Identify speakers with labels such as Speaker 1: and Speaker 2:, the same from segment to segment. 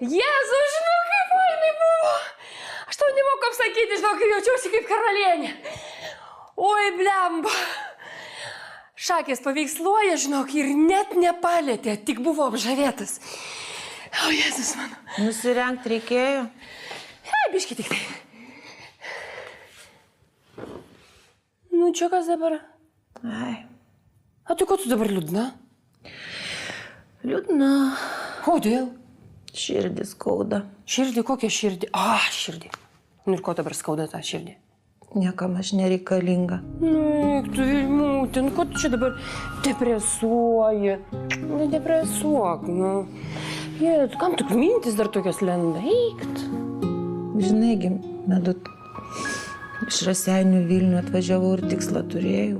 Speaker 1: Jėzu, žinau, kaip fainai buvo. Aš tau nemoku apsakyti, žinau, kaip jaučiausi kaip karalienė. Oi, blemba. Šakės paveiksluoja, žinok, ir net nepalėtė, tik buvo apžavėtas. O, Jėzus mano.
Speaker 2: Nusirengt reikėjo?
Speaker 1: Biški tik tai. Nu, čia kas dabar?
Speaker 2: Ai.
Speaker 1: A tu ko tu dabar liūdna?
Speaker 2: Liūdna.
Speaker 1: Kodėl?
Speaker 2: Širdį skauda.
Speaker 1: Širdį? Kokią širdį? Širdį. Nu ir ko dabar skauda tą širdį?
Speaker 2: Niekam aš nereikalinga.
Speaker 1: Nu, tu Vilmutin, ko tu čia dabar depresuoji? Nu, depresuok, nu. Jėt, kam tu mintis dar tokios lenda? Eikt.
Speaker 2: Žinaigi, Medut, iš Raseinių Vilnių atvažiavau ir tikslą turėjau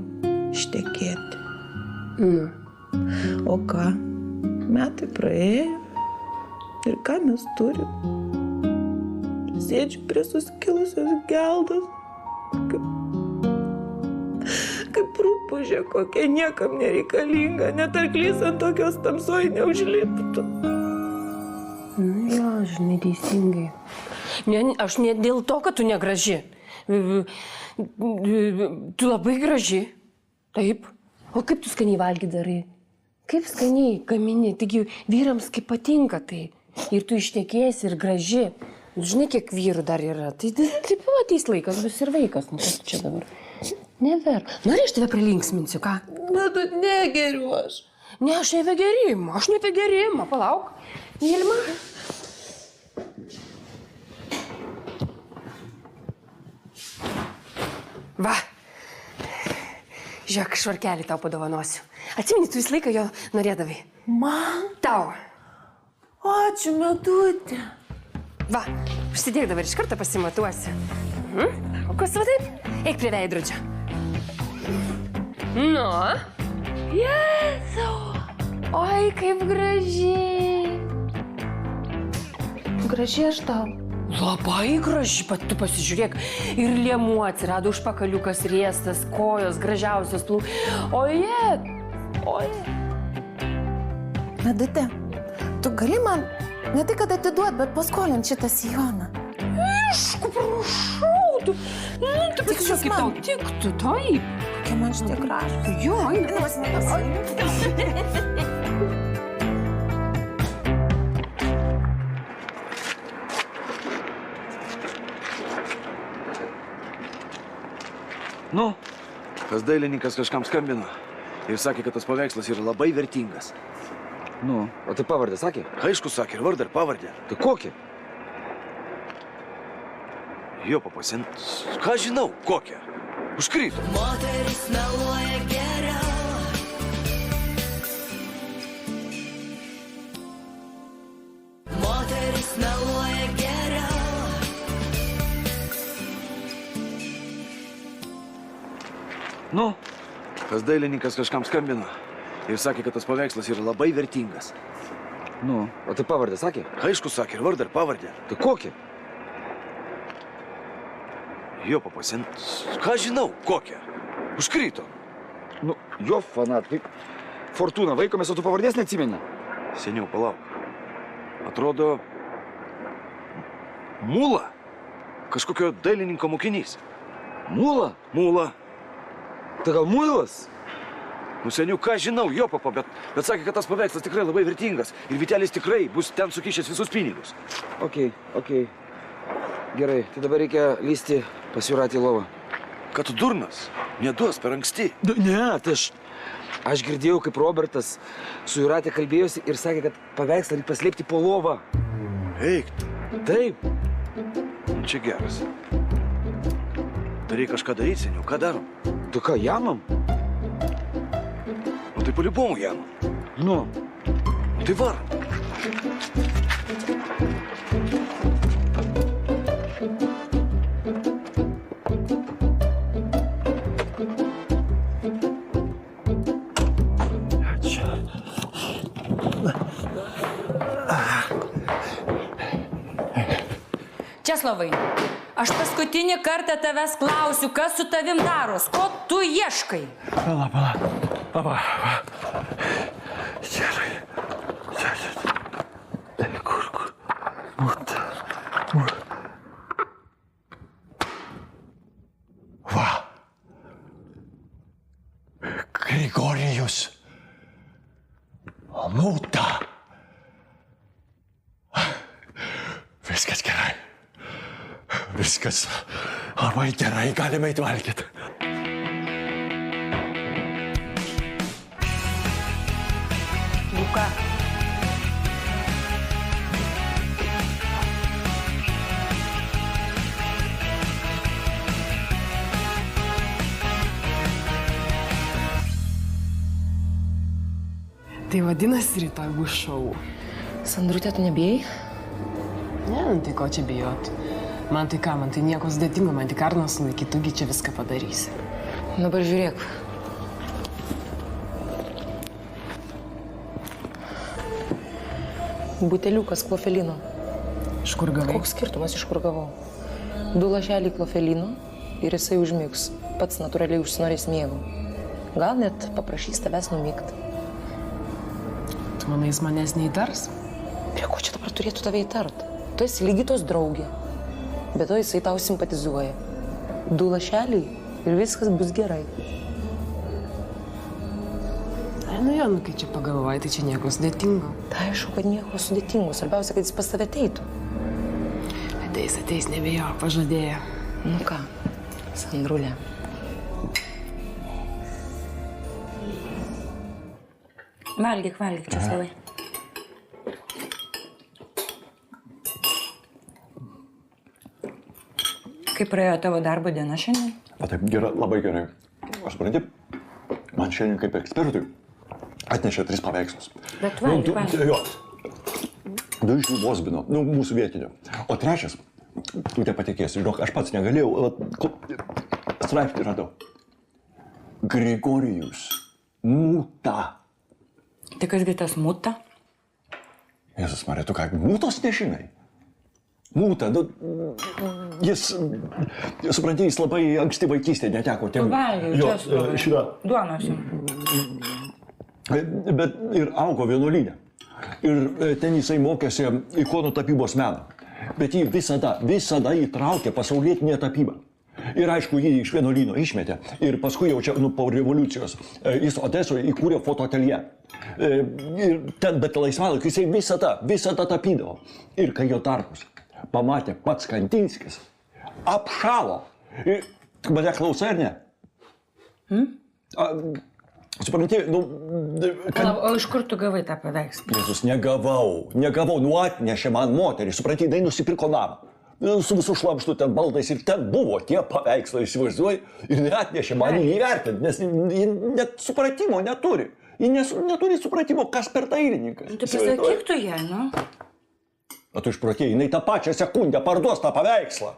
Speaker 2: ištekėti. O ką? Metai praėjo. Ir ką mes turim? Sėdžiu prie suskilusios geldos. Kaip rūpužė, kokia niekam nereikalinga. Net arklys ant tokios tamsoj neužliptų.
Speaker 1: Jo, žinai, teisingai. Ne, aš ne dėl to, kad tu negraži. Tu labai graži. Taip. O kaip tu skaniai valgy darai? Kaip skaniai gamini? Taigi vyrams kaip patinka tai. Ir tu ištekėsi ir graži. Žinai, kiek vyrų dar yra. Tai taip ateis laikas, bus ir vaikas. Nu, kas čia dabar? Never. Nori, aš tave pralinksminsiu, ką?
Speaker 2: Medut, negeriu aš.
Speaker 1: Ne, aš ne apie gerimą. Palauk. Ilma. Va. Žiūrėk, švarkelį tau padovanosiu. Atsimeni, tu visą laiką jo norėdavai.
Speaker 2: Man?
Speaker 1: Tau.
Speaker 2: Ačiū, Medutė.
Speaker 1: Va, užsidėk dabar, iš karto pasimatuosiu. O kas va taip? Eik prie veidrodžio. Nu? Jėzau. Oi, kaip gražiai.
Speaker 2: Gražiai aš tau.
Speaker 1: Labai graži, pat tu pasižiūrėk. Ir liemuo atsirado, užpakaliukas riestas, kojos gražiausios Oje.
Speaker 2: Medutė, tu gali man ne tai, kad atiduot, bet paskolint šitą sijoną.
Speaker 1: Aišku, prašau, tu pasižiūrėk, kaip tau tiktų, taip.
Speaker 2: Kokie man šitie gražūs.
Speaker 1: Jo,
Speaker 3: Nu, tas dailininkas kažkam skambino ir sakė, kad tas paveikslas yra labai vertingas.
Speaker 4: Nu, o tai pavardę sakė?
Speaker 3: Aišku, sakė, ir vardą, ir pavardę.
Speaker 4: Tai kokį?
Speaker 3: Jo, papasin, ką žinau, kokią? Užkryto.
Speaker 5: Moteris meluoja geriau. Moteris meluoja geriau.
Speaker 3: Nu, tas dailininkas kažkam skambino ir sakė, kad tas paveikslas yra labai vertingas.
Speaker 4: Nu, o tai pavardę sakė?
Speaker 3: Aišku, sakė, ir vardą, ir pavardę.
Speaker 4: Tai kokį?
Speaker 3: Jo, papasin, ką žinau, kokią? Užkryto.
Speaker 4: Nu, jo fanat, kaip Fortūna vaikomės, o tu pavardės neatsimeni?
Speaker 3: Seniau, palauk. Atrodo, Mūla. Kažkokio dailininko mokinys.
Speaker 4: Mūla?
Speaker 3: Mūla.
Speaker 4: Tai gal muilas?
Speaker 3: Nu, seniau, ką žinau, jo, papa, bet sakė, kad tas paveikslas tikrai labai vertingas. Ir Vitelis tikrai bus ten sukišęs visus pinigus.
Speaker 4: Okei. Gerai, tai dabar reikia lysti pas Jūratį į lovą.
Speaker 3: Kad tu durnas? Neduos per anksti.
Speaker 4: Ne, tai aš girdėjau, kaip Robertas su Jūratė kalbėjosi ir sakė, kad paveikslą reikia paslėpti po lovą.
Speaker 3: Eik.
Speaker 4: Taip.
Speaker 3: Nu, čia geras. Tai reikia kažką daryti, seniau. Ką darom?
Speaker 4: Tu ką, jamam?
Speaker 3: Nu, tai по-любому jamam.
Speaker 4: Nu.
Speaker 3: Nu, tai varom.
Speaker 6: Česlovai, aš paskutinį kartą tavęs klausiu, kas su tavim daros, ko tu ieškai?
Speaker 7: Pala. Čia. Kur? Grigorijus. Mūta. Viskas gerai. Viskas labai gerai, galime įtvalgyti.
Speaker 6: Luka.
Speaker 8: Tai vadinasi, rytoj bus šou.
Speaker 1: Sandrutė, tu nebijai?
Speaker 8: Ne, nu tai ko čia bijot? Man tai ką, man tai nieko sudėtingo, man tik Arnas sulaikyti, tugi čia viską padarysi.
Speaker 1: Dabar žiūrėk. Buteliukas klofelino.
Speaker 8: Iš kur gavai?
Speaker 1: Koks skirtumas, iš kur gavau? 2 lašeliai klofelino ir jisai užmigs. Pats natūraliai užsinorės miego. Gal net paprašys tavęs numigti.
Speaker 8: Tu manai, jis manęs neįtars?
Speaker 1: Prie ko čia dabar turėtų tave įtart? Tu esi lygitos draugė. Bet to jisai tau simpatizuoja. 2 lašeliai ir viskas bus gerai.
Speaker 8: Ai, nu jo, nu kai čia pagalvoji, tai čia nieko sudėtingo.
Speaker 1: Tai aišku, kad nieko sudėtingo. Svarbiausia, kad jis pas tave ateitų.
Speaker 8: Ateis, nebijok, pažadėjo.
Speaker 1: Nu ką, Sandrulė.
Speaker 6: Valgyk, Česlovai. Kaip praėjo tavo darbo diena šiandien?
Speaker 7: Taip, gerai, labai gerai. Aš supranti, man šiandien kaip ekspertui atnešė 3 paveikslus.
Speaker 6: Bet valgyk.
Speaker 7: Jo. 2 iš jų Vozbino, mūsų vietinio. O 3, tu nepatikėsi, žinok, aš pats negalėjau, straipsnį radau. Grigorijus. Mūta.
Speaker 6: Tai kasgi tas Mūta?
Speaker 7: Jėzus Marija, tu ką, Mūtos nežinai? Mūta, jis, supranti, jis labai anksti vaikystėje neteko.
Speaker 6: Tu valgiai, Česlovai.
Speaker 7: Šitą.
Speaker 6: Duonos.
Speaker 7: Bet ir augo vienuolyne. Ir ten jisai mokėsi ikonų tapybos meną. Bet jį visada įtraukė pasaulietinė tapyba. Ir aišku, jį iš vienuolyno išmetė. Ir paskui jau čia, po revoliucijos, jis Odesoje įkūrė fotoateljė. Ir ten, bet laisvalaikiu, jisai visada tapydavo. Ir kai jo darbus pamatė pats Kantinskis, apšalo. Ir tu mane klausai, ar ne? Supranti,
Speaker 6: O iš kur tu gavai tą paveikslą?
Speaker 7: Jėzus, negavau, atnešė man moterį, supranti, jinai nusipirko namą. Su visų šlamštų ten baldais ir ten buvo tie paveikslai, įsivaizduoji, ir neatnešė man jį įvertinti, nes ji net supratimo neturi. Ji neturi supratimo, kas per dailininkas.
Speaker 6: Tu pasakyk tu jai, nu?
Speaker 7: O tu išprotėjai, jinai tą pačią sekundę parduos tą paveikslą.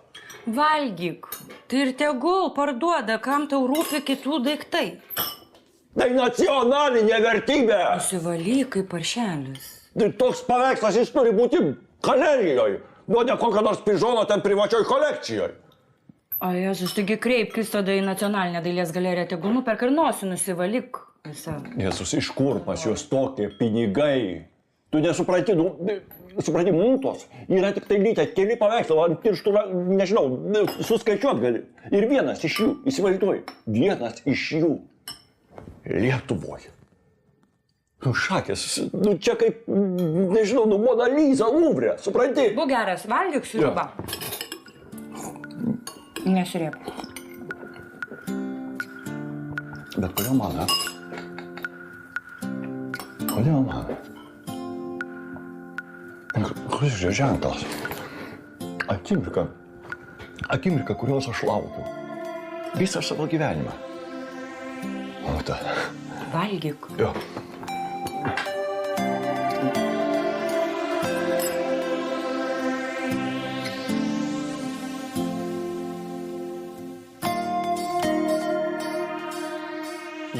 Speaker 6: Valgyk. Tai ir tegul parduoda, kam tau rūpi kitų daiktai.
Speaker 7: Tai nacionalinė vertybė.
Speaker 6: Nusivalyk kaip paršelis.
Speaker 7: Tai toks paveikslas jis turi būti galerijoje. Nu, ne kokio nors pižono ten privačioj kolekcijoje.
Speaker 6: O Jėzus, taigi kreipkis tada į nacionalinę dailės galeriją, tegul nuperk ir nosį nusivalyk.
Speaker 7: Jėzus, iš kur pas juos tokie pinigai? Tu nesupranti, supranti, Mūtos yra tik tai lytę keli paveikslai, ant pirštų, nežinau, suskaičiuot gali. Ir vienas iš jų, įsivaizduoji, vienas iš jų Lietuvoje. Šakės, čia kaip, nežinau, Mona Lisa Luvre, supranti?
Speaker 6: Būk geras, valgyk sriubą. Nesirėp.
Speaker 7: Bet kodėl man, Kodėl man? Koks čia ženklas? Akimirka, kurios aš laukiu. Visą savo gyvenimą. Mūta.
Speaker 6: Valgyk.
Speaker 7: Jo.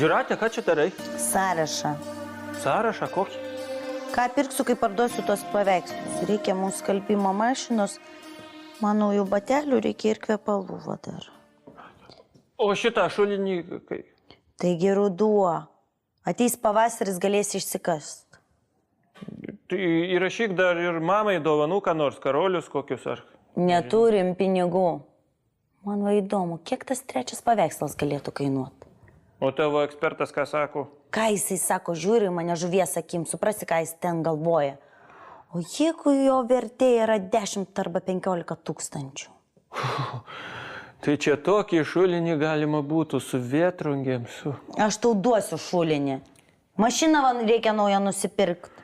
Speaker 9: Jūratė, ką čia darai?
Speaker 10: Sąrašą.
Speaker 9: Sąrašą kokį?
Speaker 10: Ką pirksiu, kai parduosiu tos paveikslus? Reikia mums skalbimo mašinos, mano jų batelių, reikia ir kvepalų dar.
Speaker 9: O šitą šulinį kai?
Speaker 10: Taigi ruduo. Ateis pavasaris, galės išsikast.
Speaker 9: Tai įrašyk dar ir mamai dovanų, ką nors, karolius kokius ar...
Speaker 10: Neturim pinigų. Man va įdomu, kiek tas 3 paveikslas galėtų kainuoti?
Speaker 9: O tavo ekspertas ką sako?
Speaker 10: Ką jisai sako, žiūri į mane žuvies akim, suprasi, ką jis ten galvoja. O jeigu jo vertė yra 10 arba 15 tūkstančių?
Speaker 9: Tai čia tokį šulinį galima būtų su vėtrungėm, su...
Speaker 10: Aš tau duosiu šulinį. Mašiną man reikia naują nusipirkti.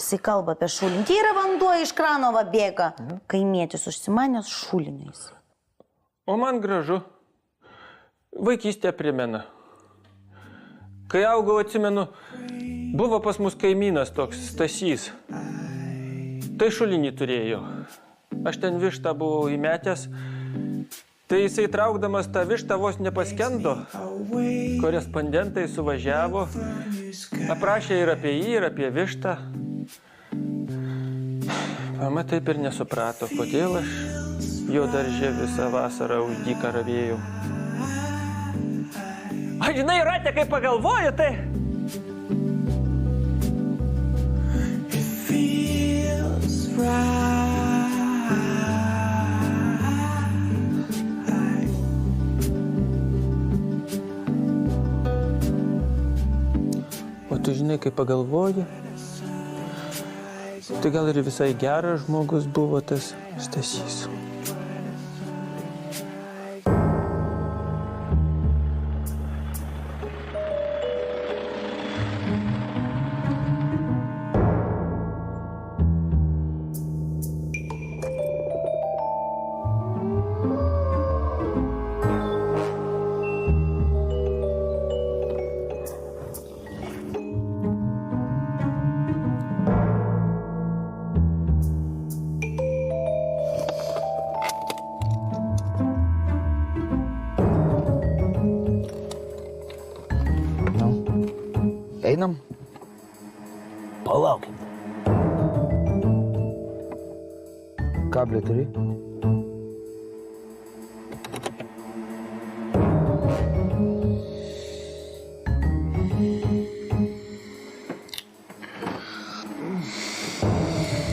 Speaker 10: Jisai kalba apie šulinį. Tai yra vanduo iš krano va bėga. Kaimietis užsimanęs šuliniais.
Speaker 9: O man gražu. Vaikystė primena. Kai augau, atsimenu, buvo pas mus kaimynas toks Stasys. Tai šulinį turėjo. Aš ten vištą buvau įmetęs. Tai jisai traukdamas tą vištą vos nepaskendo. Korespondentai suvažiavo. Aprašė ir apie jį, ir apie vištą. Mama taip ir nesuprato, kodėl aš jo darže visą vasarą už dyką ravėjau. Aš žinai, Rate, kai pagalvoju, tai... O tu žinai, kai pagalvoju, tai gal ir visai geras žmogus buvo tas Stasys.
Speaker 4: Einam?
Speaker 3: Palaukim.
Speaker 4: Kablį turi?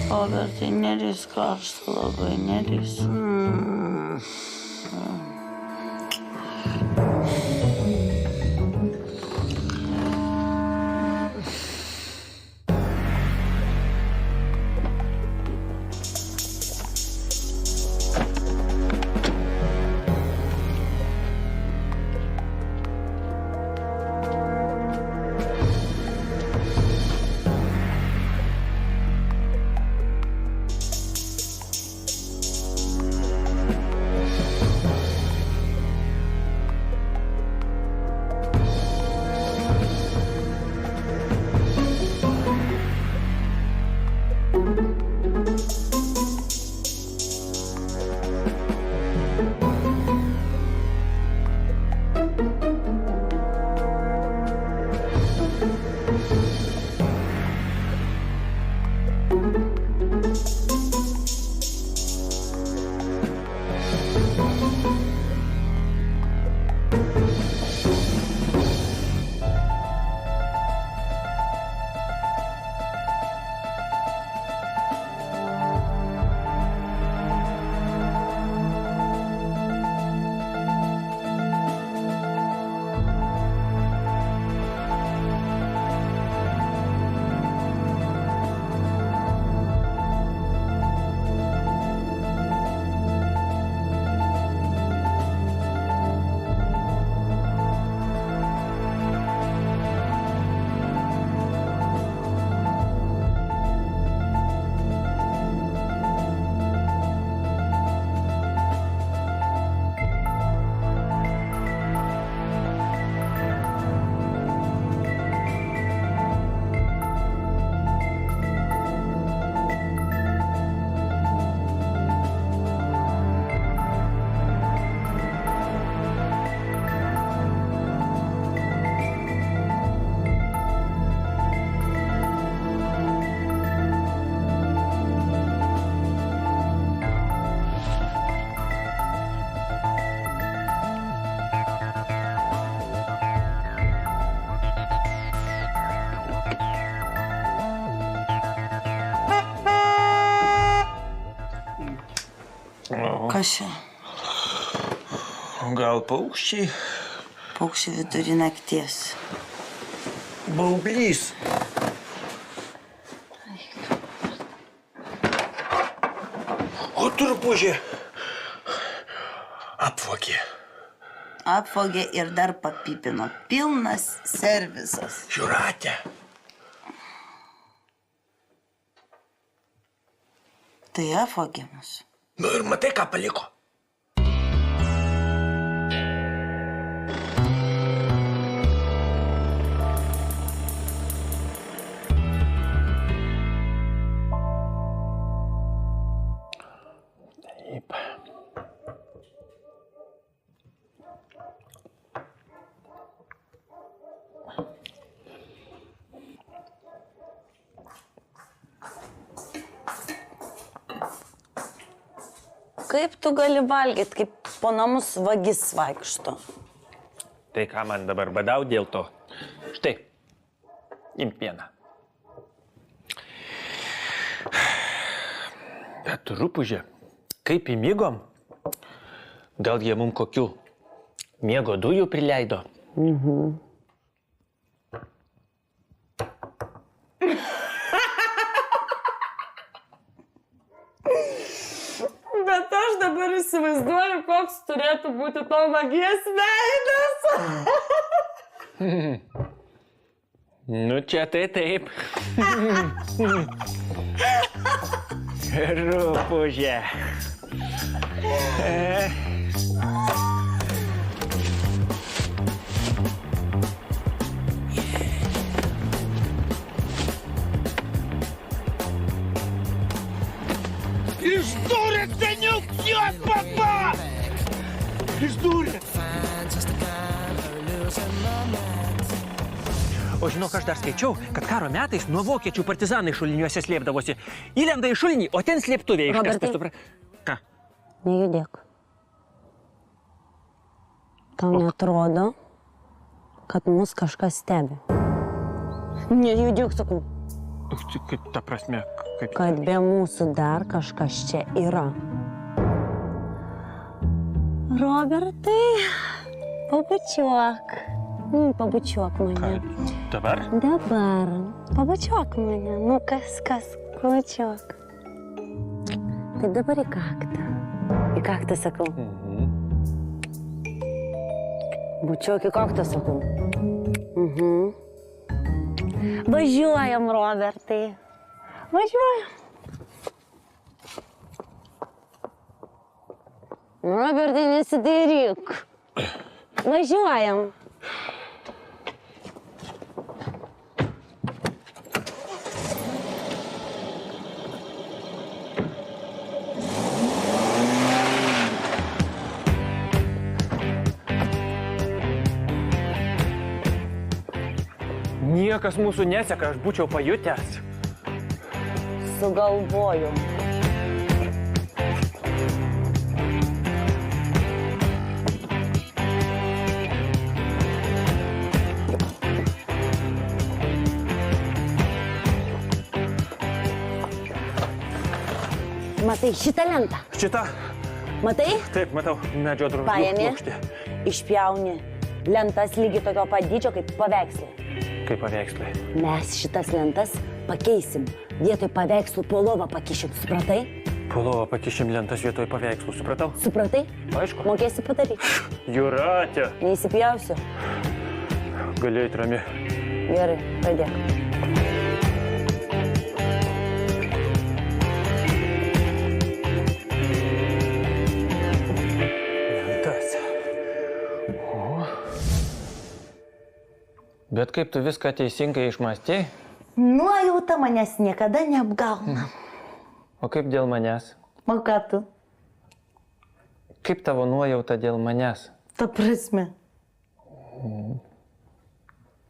Speaker 10: O, bet tai neris karšta labai, neris. Kas čia?
Speaker 9: Gal paukščiai?
Speaker 10: Paukščiai vidury nakties.
Speaker 7: Baublys. O turbužė. Apvogė.
Speaker 10: Apvogė ir dar papipino. Pilnas servisas.
Speaker 7: Jūratė.
Speaker 10: Tai apvogė mus.
Speaker 7: Nu ir matai, ką paliko.
Speaker 9: Taip.
Speaker 10: Kaip tu gali valgyti, kaip po namus vagis vaikšto?
Speaker 9: Tai ką man dabar badau dėl to? Štai, imk vieną. Bet rūpužė, kaip įmygom, gal jie mum kokių miego dujų prileido?
Speaker 8: Bet aš dabar įsivaizduoju, koks turėtų būti to vagies veidas.
Speaker 9: Nu, čia tai taip. Rūpužė.
Speaker 7: Išdūrė, seniuk, jo, papa! Išdūrė.
Speaker 9: O žinok, aš dar skaičiau, kad karo metais nuo vokiečių partizanai šuliniuose slėpdavosi. Įlenda į šulinį, o ten slėptuvė
Speaker 10: Robertai.
Speaker 9: Ką?
Speaker 10: Nejudėk. Tau neatrodo, kad mus kažkas stebi. Nejudėk, sakau.
Speaker 9: Kaip ta prasme, kaip...
Speaker 10: Kad be mūsų dar kažkas čia yra. Robertai, pabučiuok. Pabučiuok mane.
Speaker 9: Dabar?
Speaker 10: Dabar. Pabučiuok mane. Nu kas, pabučiuok. Tai dabar į kaktą. Į kaktą sakau. Bučiuok į kaktą sakau. Važiuojam, Robertai. Važiuojam. Robertai, nesidairyk. Važiuojam.
Speaker 9: Niekas mūsų neseka, aš būčiau pajutęs.
Speaker 10: Sugalvojau. Matai šitą lentą?
Speaker 9: Šitą?
Speaker 10: Matai?
Speaker 9: Taip, matau, medžio drožlių
Speaker 10: Paėmė,
Speaker 9: plokštė.
Speaker 10: išpjauni. Lentas lygiai tokio pat dydžio kaip paveikslai.
Speaker 9: Kaip paveikslai.
Speaker 10: Mes šitas lentas pakeisim. Vietoj paveikslų po lovą pakišim, supratai?
Speaker 9: Po lovą pakišim lentas vietoj paveikslų, supratau?
Speaker 10: Supratai?
Speaker 9: Aišku.
Speaker 10: Mokėsi padaryti.
Speaker 9: Jūratė.
Speaker 10: Neįsipjausiu.
Speaker 9: Gali eit rami.
Speaker 10: Gerai, pradėk.
Speaker 9: Lentas. O. Bet kaip tu viską teisingai išmąstei?
Speaker 10: Nuojauta manęs niekada neapgauna.
Speaker 9: O kaip dėl manęs?
Speaker 10: O ką tu?
Speaker 9: Kaip tavo nuojauta dėl manęs?
Speaker 10: Ta prasme.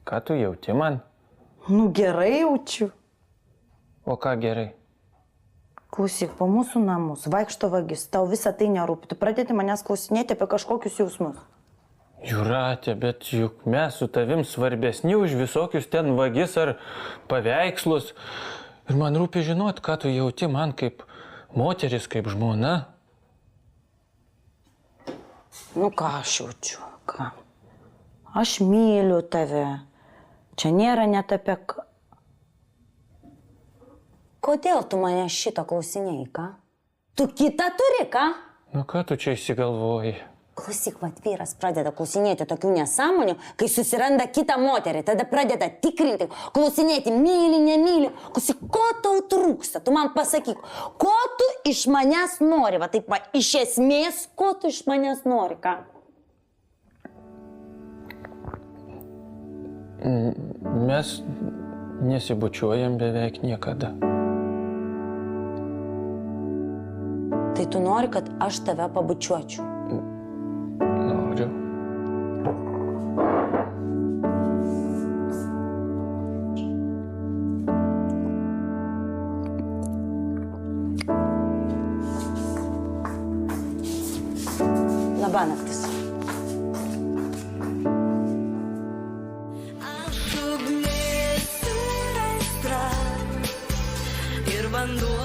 Speaker 9: Ką tu jauti man?
Speaker 10: Nu gerai jaučiu.
Speaker 9: O ką gerai?
Speaker 10: Klausyk, po mūsų namus vaikšto vagis, tau visą tai nerūpi. Tu pradėti manęs klausinėti apie kažkokius jausmus.
Speaker 9: Jūratė, bet juk mes su tavim svarbesni už visokius ten vagis ar paveikslus. Ir man rūpi žinot, ką tu jauti man kaip moteris, kaip žmona.
Speaker 10: Nu ką aš jaučiu, ką? Aš myliu tave. Čia nėra net apie... Kodėl tu mane šito klausinėjai, ką? Tu kitą turi, ką?
Speaker 9: Nu ką tu čia įsigalvoji?
Speaker 10: Klausyk, vat vyras pradeda klausinėti tokių nesąmonių, kai susiranda kitą moterį, tada pradeda tikrinti, klausinėti, myli, nemyli. Klausyk, ko tau trūksta? Tu man pasakyk, ko tu iš manęs nori? Va taip, va, iš esmės, ko tu iš manęs nori, ką?
Speaker 9: Mes nesibučiuojam beveik niekada.
Speaker 10: Tai tu nori, kad aš tave pabučiuočiau?
Speaker 9: Noriu.
Speaker 10: Labanaktis.
Speaker 5: Aš ugnis ir aistra ir vanduo